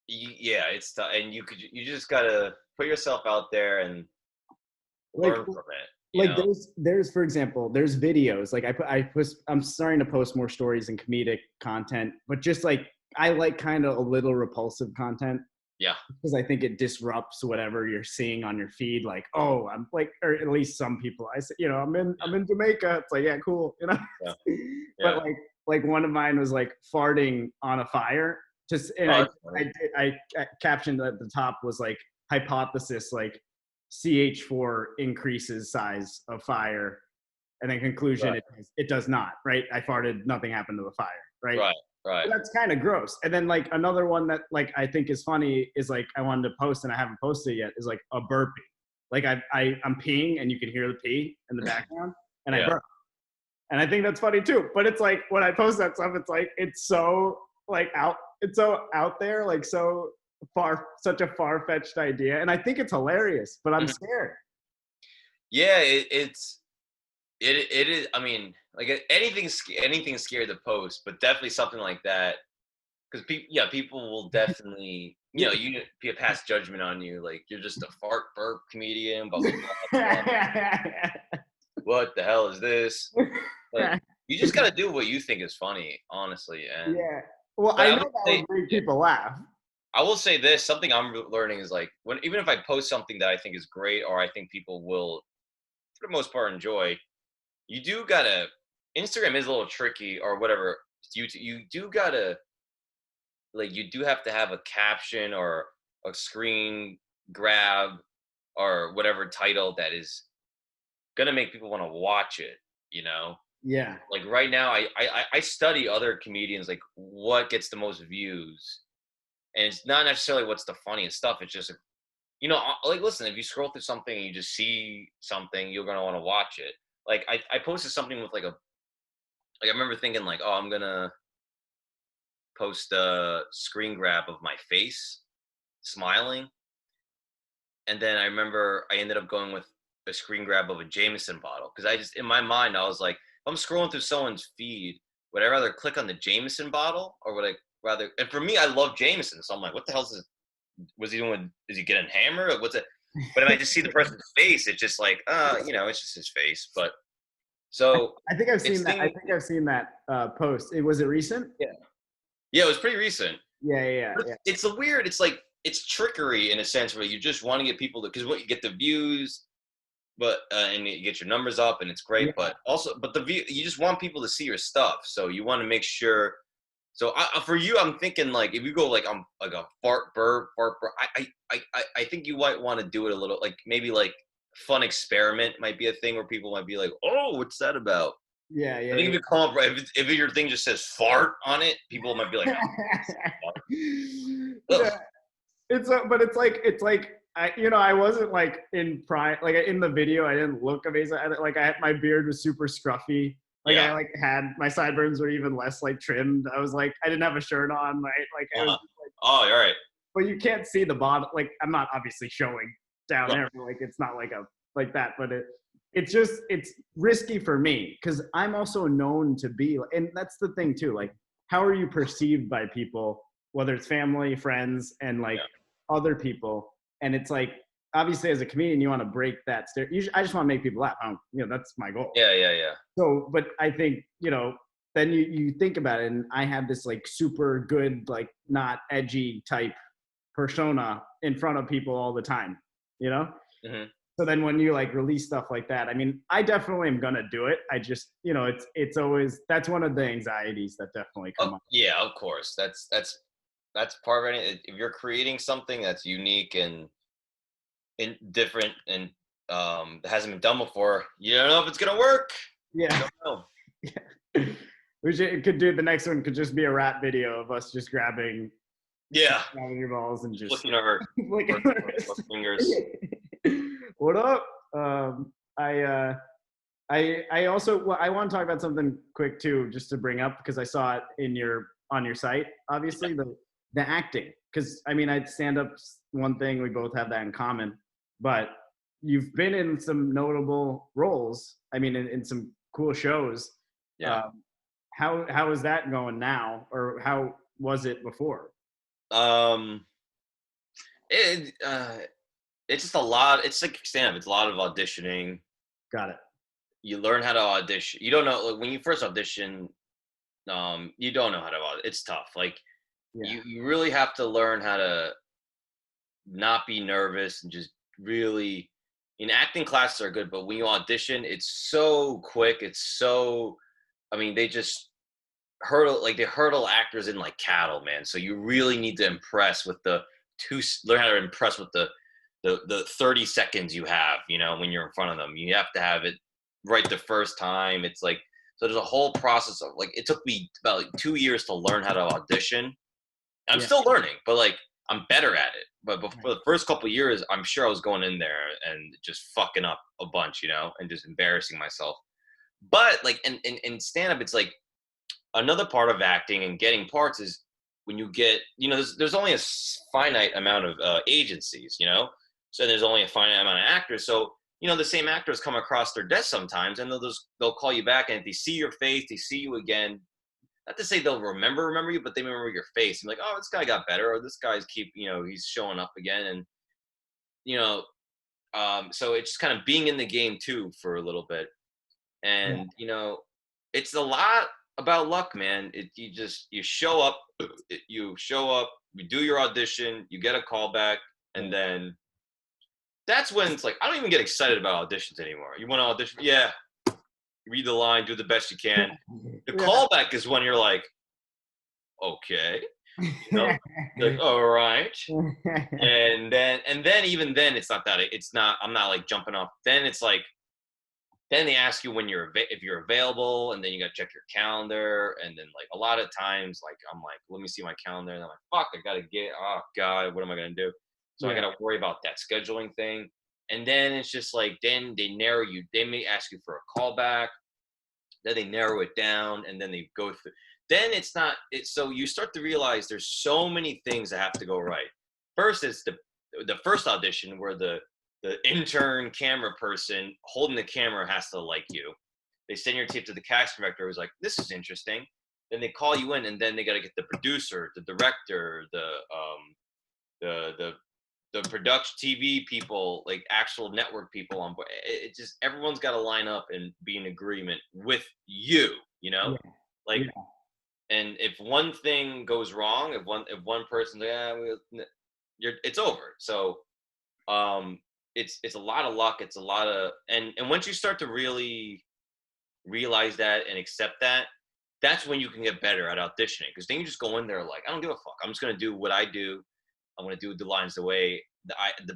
Speaker 2: it's and you just gotta put yourself out there and learn from it. you
Speaker 1: like
Speaker 2: know?
Speaker 1: there's for example, there's videos like I'm starting to post more stories and comedic content, but just like I like kind of a little repulsive content
Speaker 2: Yeah.
Speaker 1: because I think it disrupts whatever you're seeing on your feed. Like, oh, I'm like, or at least some people. I say, I'm in Jamaica. It's like, yeah, cool,
Speaker 2: Yeah.
Speaker 1: But
Speaker 2: Yeah.
Speaker 1: like one of mine was like farting on a fire. Just and
Speaker 2: Oh,
Speaker 1: I
Speaker 2: that's funny.
Speaker 1: I captioned at the top was like hypothesis like CH4 increases size of fire, and then conclusion
Speaker 2: Right.
Speaker 1: it does not. Right? I farted, nothing happened to the fire. Right?
Speaker 2: Right. Right.
Speaker 1: That's kind of gross. And then like another one that like I think is funny is like I wanted to post and I haven't posted it yet is like a burpee. Like I'm peeing and you can hear the pee in the background and I
Speaker 2: Yeah.
Speaker 1: burp. And I think that's funny too. But it's like when I post that stuff, it's like it's so out there, like so such a far-fetched idea. And I think it's hilarious, but I'm
Speaker 2: Mhm.
Speaker 1: scared.
Speaker 2: Yeah, it is. I mean, like anything scary to post, but definitely something like that, because people will definitely, you pass judgment on you, like you're just a fart burp comedian, blah blah blah. What the hell is this? But you just gotta do what you think is funny, honestly. And
Speaker 1: Yeah. Well,
Speaker 2: but
Speaker 1: I
Speaker 2: I
Speaker 1: know
Speaker 2: would
Speaker 1: that
Speaker 2: say,
Speaker 1: would make
Speaker 2: yeah,
Speaker 1: people laugh.
Speaker 2: I will say this. Something I'm learning is like even if I post something that I think is great or I think people will, for the most part, enjoy, you do gotta. Instagram is a little tricky or whatever. You do gotta, like, you do have to have a caption or a screen grab or whatever title that is gonna make people want to watch it. You know,
Speaker 1: Yeah.
Speaker 2: like right now, I study other comedians, like what gets the most views, and it's not necessarily what's the funniest stuff. It's just, like, listen, if you scroll through something and you just see something, you're gonna want to watch it. Like I posted something with like I remember thinking like, oh, I'm gonna post a screen grab of my face smiling, and then I remember I ended up going with a screen grab of a Jameson bottle because I just, in my mind, I was like, if I'm scrolling through someone's feed, would I rather click on the Jameson bottle or would I rather? And for me, I love Jameson, so I'm like, what the hell is this? Was he doing? Is he getting hammered? Or what's it? But if I just see the person's face, it's just like, it's just his face. But so
Speaker 1: I think I've
Speaker 2: it's
Speaker 1: seen that. I
Speaker 2: thing.
Speaker 1: think I've seen that post. Was it recent?
Speaker 2: Yeah, yeah, it was pretty recent.
Speaker 1: Yeah, yeah,
Speaker 2: But
Speaker 1: yeah,
Speaker 2: it's a weird. It's like it's trickery in a sense where you just want to get people to, because what you get the views, but and you get your numbers up and it's great.
Speaker 1: yeah,
Speaker 2: But also, but the view, you just want people to see your stuff, so you want to make sure. So for you, I'm thinking like if you go like I'm like a fart burp. I think you might want to do it a little like maybe like fun experiment might be a thing where people might be like, oh, what's that about?
Speaker 1: yeah,
Speaker 2: I
Speaker 1: yeah,
Speaker 2: think if
Speaker 1: yeah.
Speaker 2: you come up right, if your thing just says fart on it, people might be like,
Speaker 1: Yeah,
Speaker 2: ugh,
Speaker 1: but it's like I wasn't like in prime like in the video I didn't look amazing. I had my beard was super scruffy. Like
Speaker 2: yeah,
Speaker 1: I like had my sideburns were even less like trimmed. I was like I didn't have a shirt on, right? Like it was
Speaker 2: uh-huh. Oh, all right,
Speaker 1: but you can't see the bottom. Like I'm not obviously showing down
Speaker 2: right,
Speaker 1: there, but like it's not like a like that. But it's risky for me because I'm also known to be, and that's the thing too. Like, how are you perceived by people, whether it's family, friends, and like
Speaker 2: yeah,
Speaker 1: other people? And it's like obviously as a comedian, you want to break that stereotype. I just want to make people laugh. That's my goal.
Speaker 2: yeah, yeah, yeah.
Speaker 1: So, but I think, then you think about it, and I have this like super good, like not edgy type persona in front of people all the time, you know?
Speaker 2: Hmm.
Speaker 1: So then when you like release stuff like that, I mean, I definitely am gonna do it. I just, it's always, that's one of the anxieties that definitely
Speaker 2: Oh,
Speaker 1: come up.
Speaker 2: yeah, of course. That's part of it. If you're creating something that's unique and different and that hasn't been done before, you don't know if it's gonna work. You
Speaker 1: Yeah.
Speaker 2: don't know.
Speaker 1: Could do the next one could just be a rap video of us just grabbing
Speaker 2: Yeah,
Speaker 1: your balls and just
Speaker 2: flicking our fingers.
Speaker 1: what up? I also I want to talk about something quick too, just to bring up because I saw it on your site. Obviously, the acting, because I mean, I'd stand up one thing. We both have that in common, but you've been in some notable roles. I mean, in some cool shows.
Speaker 2: Yeah.
Speaker 1: Um, how is that going now, or how was it before?
Speaker 2: Um. It it's just a lot. It's like stand up. It's a lot of auditioning.
Speaker 1: Got it.
Speaker 2: You learn how to audition. You don't know, like, when you first audition, you don't know how to it's tough. Like,
Speaker 1: Yeah.
Speaker 2: you really have to learn how to not be nervous and just really, in acting classes are good, but when you audition, it's so quick. It's so, I mean, they just they hurdle actors in like cattle, man. So you really need to impress with learn how to impress with the 30 seconds you have, when you're in front of them. You have to have it right the first time. It's like, so there's a whole process of, like, it took me about like 2 years to learn how to audition. I'm
Speaker 1: Yeah.
Speaker 2: still learning, but like, I'm better at it. But
Speaker 1: Right.
Speaker 2: for the first couple of years, I'm sure I was going in there and just fucking up a bunch, and just embarrassing myself. But like, in stand up, it's like, another part of acting and getting parts is when you get, there's only a finite amount of agencies, so there's only a finite amount of actors. So, the same actors come across their desk sometimes, and they'll call you back, and if they see your face, they see you again. Not to say they'll remember you, but they remember your face. And like, oh, this guy got better, or this guy's he's showing up again. And, so it's just kind of being in the game too for a little bit.
Speaker 1: Yeah.
Speaker 2: And, it's a lot about luck, man. You show up, you do your audition, you get a call back, and then that's when it's like, I don't even get excited about auditions anymore. You want to audition? Yeah. Read the line, do the best you can. The callback is when you're like, okay, like, all right. And then even then I'm not like jumping off. Then it's like, then they ask you if you're available, and then you got to check your calendar. And then, like, a lot of times, like, I'm like, let me see my calendar. And I'm like, fuck, oh God, what am I going to do? So I got to worry about that scheduling thing. And then it's just like, then they narrow you. They may ask you for a callback. Then they narrow it down, and then they go through. Then so you start to realize there's so many things that have to go right. First, it's the first audition where the intern camera person holding the camera has to like you. They send your tape to the casting director, who's like, this is interesting. Then they call you in, and then they got to get the producer, the director, the production TV people, like actual network people on board. It just, everyone's got to line up and be in agreement with you, like, and if one thing goes wrong, if one person's like, it's over. So, it's a lot of luck. It's a lot of, and once you start to really realize that and accept that, that's when you can get better at auditioning. Because then you just go in there like, I don't give a fuck. I'm just gonna do what I do. I'm gonna do the lines the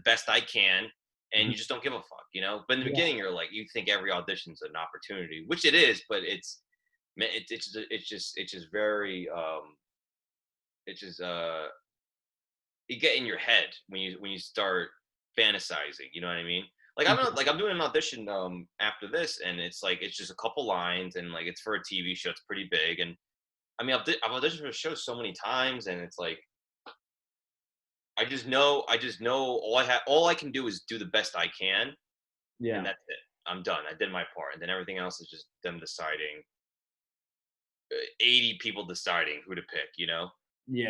Speaker 2: best I can, and you just don't give a fuck, But in the beginning, you're like, you think every audition's an opportunity, which it is, but it's just very you get in your head when you start fantasizing, you know what I mean? Like, I'm doing an audition after this, and it's like, it's just a couple lines, and like, it's for a TV show, it's pretty big. And I mean, I've auditioned for shows so many times, and it's like, I just know all I can do is do the best I can.
Speaker 1: Yeah.
Speaker 2: And that's it. I'm done. I did my part. And then everything else is just them deciding, 80 people deciding who to pick,
Speaker 1: Yeah.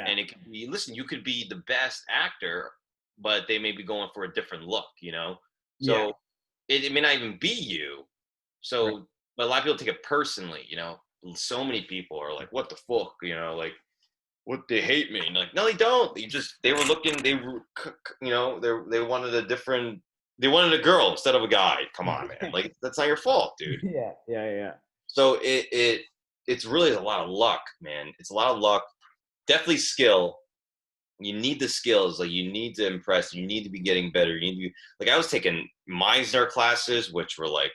Speaker 2: And it could be, listen, you could be the best actor, but they may be going for a different look, So it may not even be you. So,
Speaker 1: Right.
Speaker 2: But a lot of people take it personally, So many people are like, what the fuck, like, what, they hate me? And like, no, they don't. They were looking, they wanted a girl instead of a guy. Come on, man. Like, that's not your fault, dude.
Speaker 1: Yeah.
Speaker 2: So it's really a lot of luck, man. It's a lot of luck. Definitely skill. You need the skills. Like, you need to impress. You need to be getting better. You need to like, I was taking Meisner classes, which were like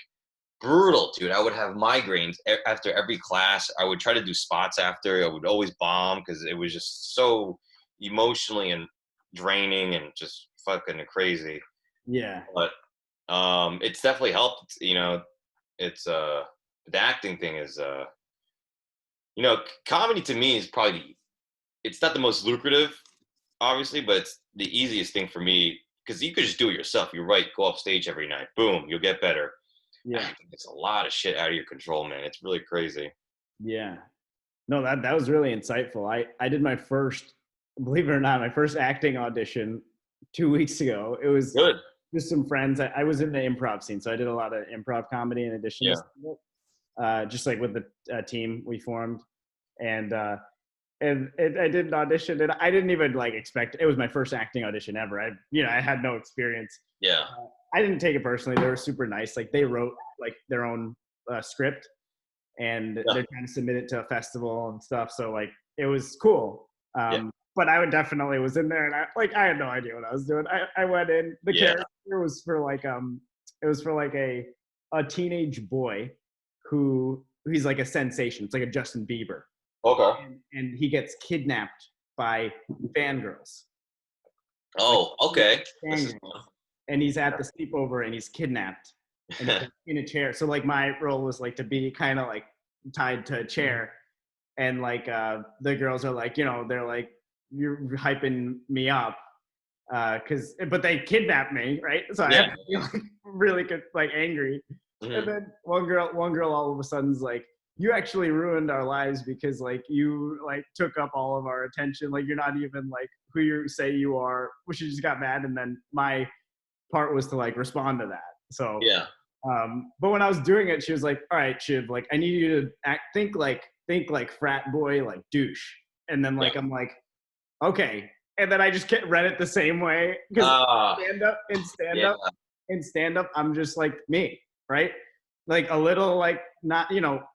Speaker 2: brutal, dude. I would have migraines after every class. I would try to do spots after. I would always bomb because it was just so emotionally and draining and just fucking crazy.
Speaker 1: Yeah.
Speaker 2: But it's definitely helped. It's the acting thing is comedy to me is probably, it's not the most lucrative, obviously, but it's the easiest thing for me because you could just do it yourself. You're right. Go off stage every night. Boom, you'll get better.
Speaker 1: Yeah.
Speaker 2: It's a lot of shit out of your control, man. It's really crazy.
Speaker 1: Yeah. No, that was really insightful. I did my first, believe it or not, my first acting audition 2 weeks ago. It was
Speaker 2: Good.
Speaker 1: just some friends. I was in the improv scene, so I did a lot of improv comedy in addition to stand-up, just like with the team we formed, and I did an audition, and I didn't even like expect. It was my first acting audition ever. I had no experience.
Speaker 2: Yeah.
Speaker 1: I didn't take it personally. They were super nice. Like they wrote like their own script, and they're trying to submit it to a festival and stuff. So like it was cool. But I would definitely was in there, and I had no idea what I was doing. I went in. The character was for like it was for like a teenage boy he's like a sensation. It's like a Justin Bieber.
Speaker 2: Okay.
Speaker 1: And he gets kidnapped by fangirls.
Speaker 2: Oh, okay.
Speaker 1: And he's at the sleepover and he's kidnapped and he's in a chair. So like my role was like to be kind of like tied to a chair, and like the girls are like, they're like, you're hyping me up, but they kidnapped me, right? So I have to be like really good, like angry. And then one girl all of a sudden's like, you actually ruined our lives because like you like took up all of our attention. Like you're not even like who you say you are. She just got mad, and then my part was to like respond to that. So but when I was doing it, she was like, all right, Shiv, like I need you to think like frat boy, like douche. And then like I'm like, okay. And then I just read it the same way, because stand up, I'm just like me, right? Like a little like not,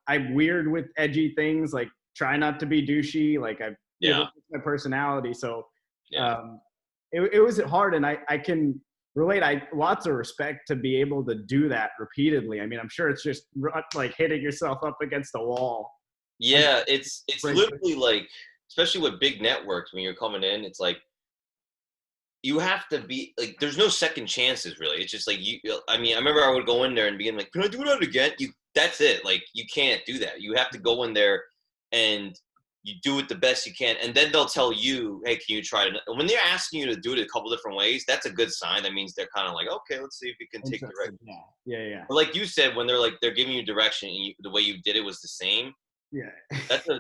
Speaker 1: I'm weird with edgy things, like try not to be douchey, like it's my personality. So it was hard, and I can relate. Lots of respect to be able to do that repeatedly. I mean, I'm sure it's just like hitting yourself up against a wall.
Speaker 2: Yeah, it's literally like, especially with big networks, when you're coming in, it's like you have to be like, there's no second chances really. It's just like I remember I would go in there and begin like, can I do that again? That's it. Like you can't do that. You have to go in there and you do it the best you can, and then they'll tell you, hey, can you try it? And when they're asking you to do it a couple different ways, that's a good sign. That means they're kind of like, okay, let's see if you can take the right.
Speaker 1: Yeah.
Speaker 2: But like you said, when they're giving you direction and the way you did it was the same.
Speaker 1: Yeah.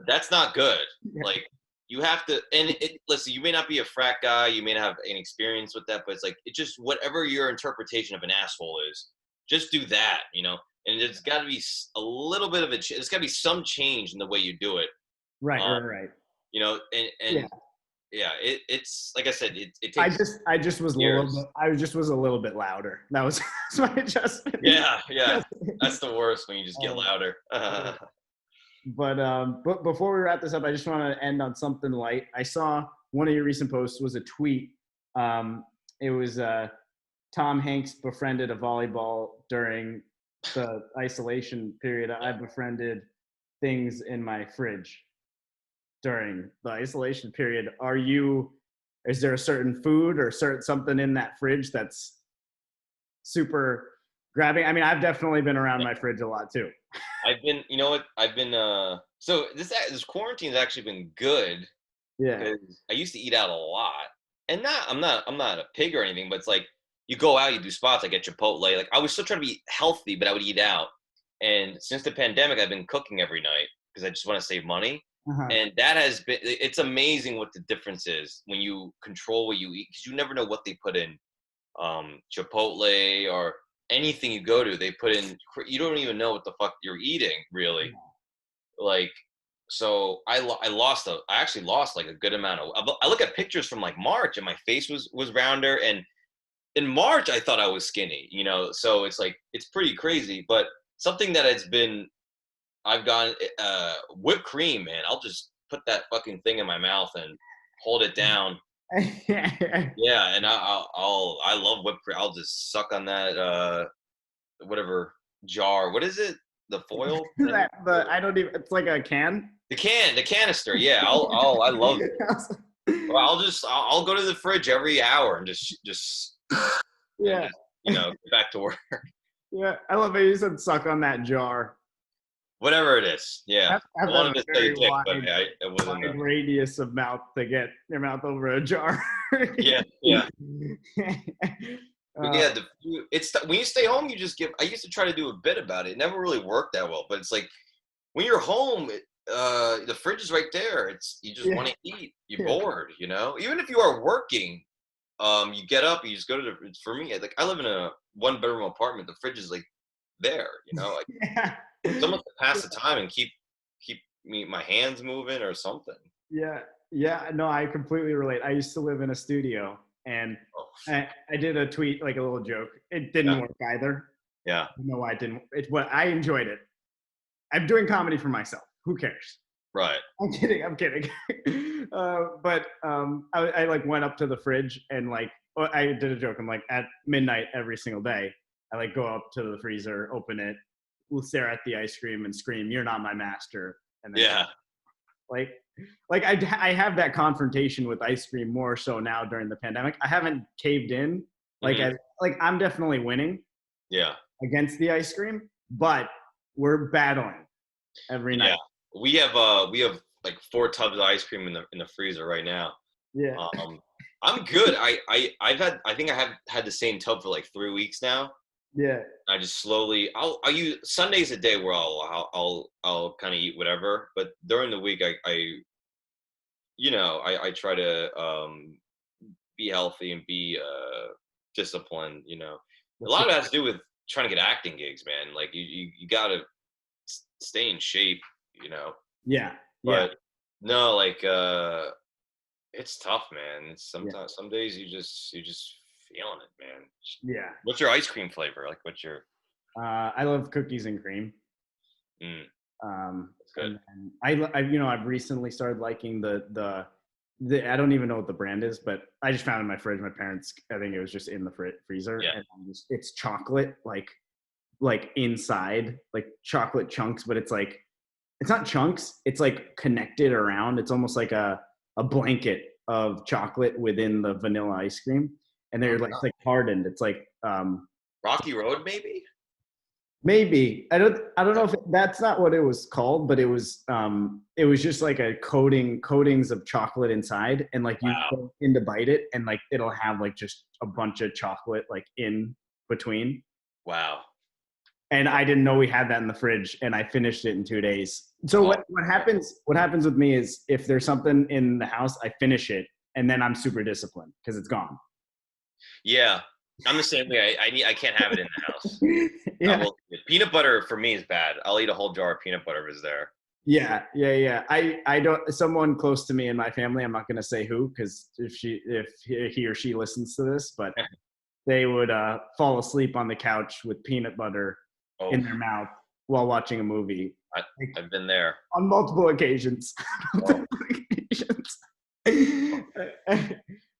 Speaker 2: That's not good. Like you have to, and listen, you may not be a frat guy, you may not have any experience with that, but it's like, it just, whatever your interpretation of an asshole is, just do that, and there's got to be a little bit of there's got to be some change in the way you do it.
Speaker 1: Right.
Speaker 2: It's like I said, it takes.
Speaker 1: I just was a little bit louder. That was my adjustment.
Speaker 2: Yeah. That's the worst, when you just get louder.
Speaker 1: But before we wrap this up, I just want to end on something light. I saw one of your recent posts was a tweet. It was Tom Hanks befriended a volleyball during the isolation period. I befriended things in my fridge during the isolation period. Is there a certain food or something in that fridge that's super grabbing? I mean, I've definitely been around my fridge a lot too.
Speaker 2: So this quarantine has actually been good.
Speaker 1: Yeah.
Speaker 2: Because I used to eat out a lot, and I'm not a pig or anything, but it's like you go out, you do spots, like at Chipotle. Like I was still trying to be healthy, but I would eat out. And since the pandemic, I've been cooking every night because I just want to save money. And that has been, it's amazing what the difference is when you control what you eat, because you never know what they put in Chipotle or anything you go to. They put in, you don't even know what the fuck you're eating really. Like, so I actually lost like a good amount I look at pictures from like March, and my face was rounder, and in March I thought I was skinny, so it's like, it's pretty crazy. But something that I've gone whipped cream, man. I'll just put that fucking thing in my mouth and hold it down. Yeah, and I love whipped cream. I'll just suck on that whatever jar. What is it? The foil?
Speaker 1: I don't even. It's like a can.
Speaker 2: The canister. Yeah, I love it. Well, I'll go to the fridge every hour and just get back to work.
Speaker 1: Yeah, I love it. You said suck on that jar.
Speaker 2: Whatever it is, yeah.
Speaker 1: I wanted to say dick, but it wasn't a radius of mouth to get your mouth over a jar.
Speaker 2: Yeah. It's when you stay home, you just give. I used to try to do a bit about it. It never really worked that well, but it's like when you're home, the fridge is right there. You just want to eat. You're bored, Even if you are working, you get up, you just go to the. For me, like I live in a 1-bedroom apartment. The fridge is like there, you know. Like
Speaker 1: Yeah.
Speaker 2: someone can pass the time and keep me my hands moving or something.
Speaker 1: Yeah. Yeah. No, I completely relate. I used to live in a studio, and
Speaker 2: Oh,
Speaker 1: I did a tweet, like a little joke. It didn't
Speaker 2: yeah,
Speaker 1: work either.
Speaker 2: yeah,
Speaker 1: I don't know why it didn't. It's what I enjoyed it. I'm doing comedy for myself. Who cares?
Speaker 2: right.
Speaker 1: I'm kidding. I'm kidding. But I like went up to the fridge and like I did a joke. I'm like at midnight every single day. I like go up to the freezer, open it, we'll stare at the ice cream and scream, "You're not my master!" And then
Speaker 2: Yeah.
Speaker 1: like I have that confrontation with ice cream more so now during the pandemic. I haven't caved in like
Speaker 2: Mhm.
Speaker 1: like I'm definitely winning
Speaker 2: Yeah.
Speaker 1: against the ice cream, but we're battling every
Speaker 2: Yeah.
Speaker 1: night.
Speaker 2: We have like 4 tubs of ice cream in the freezer right now.
Speaker 1: Yeah.
Speaker 2: Um, I'm good. I think I have had the same tub for like 3 weeks now.
Speaker 1: Yeah.
Speaker 2: I just slowly I'll use Sunday's a day where I'll kind of eat whatever, but during the week I try to be healthy and be disciplined. You know, a
Speaker 1: That's
Speaker 2: lot
Speaker 1: good.
Speaker 2: of it has to do with trying to get acting gigs, man. Like you gotta stay in shape. You know,
Speaker 1: Yeah. Yeah.
Speaker 2: but no, like it's tough, man. It's
Speaker 1: Yeah.
Speaker 2: sometimes some days you just feeling it, man.
Speaker 1: Yeah.
Speaker 2: What's your ice cream flavor? Like what's your
Speaker 1: I love cookies and cream.
Speaker 2: mm, that's good.
Speaker 1: And then I've recently started liking the I don't even know what the brand is, but I just found it in my fridge. My parents, I think it was just in the freezer,
Speaker 2: Yeah.
Speaker 1: and it's chocolate, like inside, like chocolate chunks, but it's not chunks. It's like connected around. It's almost like a blanket of chocolate within the vanilla ice cream, and they're
Speaker 2: Oh,
Speaker 1: like
Speaker 2: no.
Speaker 1: it's like hardened. It's like
Speaker 2: Rocky Road, maybe?
Speaker 1: maybe I don't know if that's not what it was called, but it was just like a coatings of chocolate inside, and like you
Speaker 2: Wow.
Speaker 1: go in to bite it, and like it'll have like just a bunch of chocolate like in between.
Speaker 2: Wow.
Speaker 1: And I didn't know we had that in the fridge, and I finished it in 2 days. So
Speaker 2: Oh,
Speaker 1: what happens with me is if there's something in the house, I finish it, and then I'm super disciplined because it's gone.
Speaker 2: yeah. I'm the same way. I can't have it in the house. I
Speaker 1: Yeah.
Speaker 2: will. Peanut butter for me is bad. I'll eat a whole jar of peanut butter if it's there.
Speaker 1: Yeah. I don't. Someone close to me in my family. I'm not going to say who, because if he or she listens to this, but they would fall asleep on the couch with peanut butter
Speaker 2: Oh,
Speaker 1: in their mouth while watching a movie,
Speaker 2: I,
Speaker 1: like,
Speaker 2: I've been there.
Speaker 1: on multiple occasions.
Speaker 2: Oh,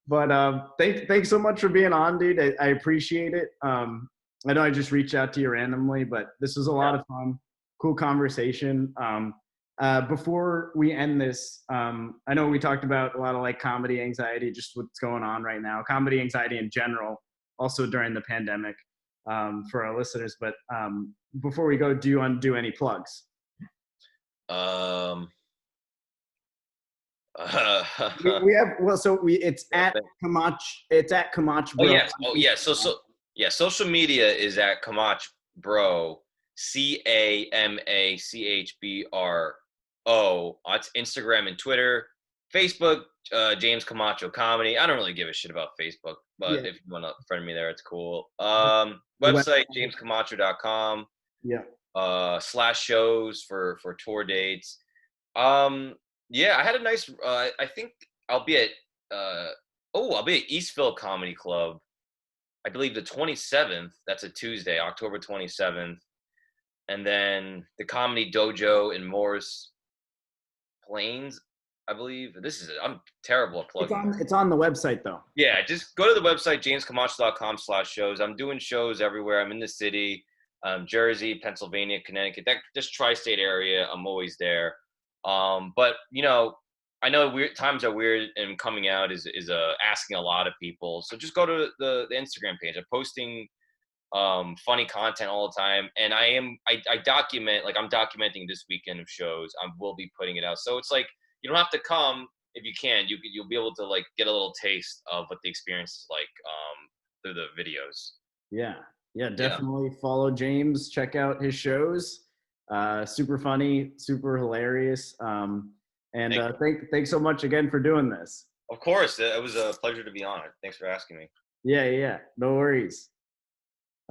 Speaker 1: But thanks so much for being on, dude. I appreciate it. I know I just reached out to you randomly, but this was a
Speaker 2: yeah.
Speaker 1: lot of fun. Cool conversation. Before we end this, I know we talked about a lot of like comedy anxiety, just what's going on right now, comedy anxiety in general, also during the pandemic, for our listeners. But before we go, do you want to do any plugs?
Speaker 2: Um.
Speaker 1: We have it's at Camacho. It's at Camacho
Speaker 2: Oh
Speaker 1: Bro.
Speaker 2: yes. Oh yeah. Yeah. Social media is at Camacho Bro. CAMACHBRO. It's Instagram and Twitter. Facebook, James Camacho Comedy. I don't really give a shit about Facebook, but
Speaker 1: Yeah.
Speaker 2: if you want to friend me there, it's cool.
Speaker 1: The
Speaker 2: Website jamescamacho.com.
Speaker 1: Yeah.
Speaker 2: Slash shows for tour dates. Yeah, I had a nice. I think I'll be at. I'll be at Eastville Comedy Club. I believe the 27th. That's a Tuesday, October 27th, and then the Comedy Dojo in Morris Plains. I believe I'm terrible at plugging.
Speaker 1: It's on the website though.
Speaker 2: Yeah, just go to the website jamescamacho.com/shows. I'm doing shows everywhere. I'm in the city, Jersey, Pennsylvania, Connecticut. That just tri-state area. I'm always there. But I know times are weird, and coming out is asking a lot of people. So just go to the Instagram page. I'm posting funny content all the time, and I document, like I'm documenting this weekend of shows. I will be putting it out. So it's like you don't have to come. If you can, you'll be able to like get a little taste of what the experience is like through the videos.
Speaker 1: Yeah.
Speaker 2: Yeah.
Speaker 1: Definitely follow James. Check out his shows. Super funny, super hilarious. And thanks so much again for doing this.
Speaker 2: Of course, it was a pleasure to be on it. Thanks for asking me.
Speaker 1: Yeah. No worries.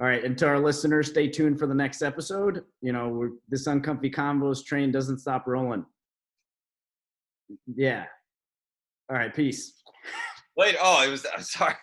Speaker 1: All right, and to our listeners, stay tuned for the next episode. You know, this UnCoMfY CoNvOs train doesn't stop rolling. Yeah. All right, peace.
Speaker 2: Wait, I'm sorry.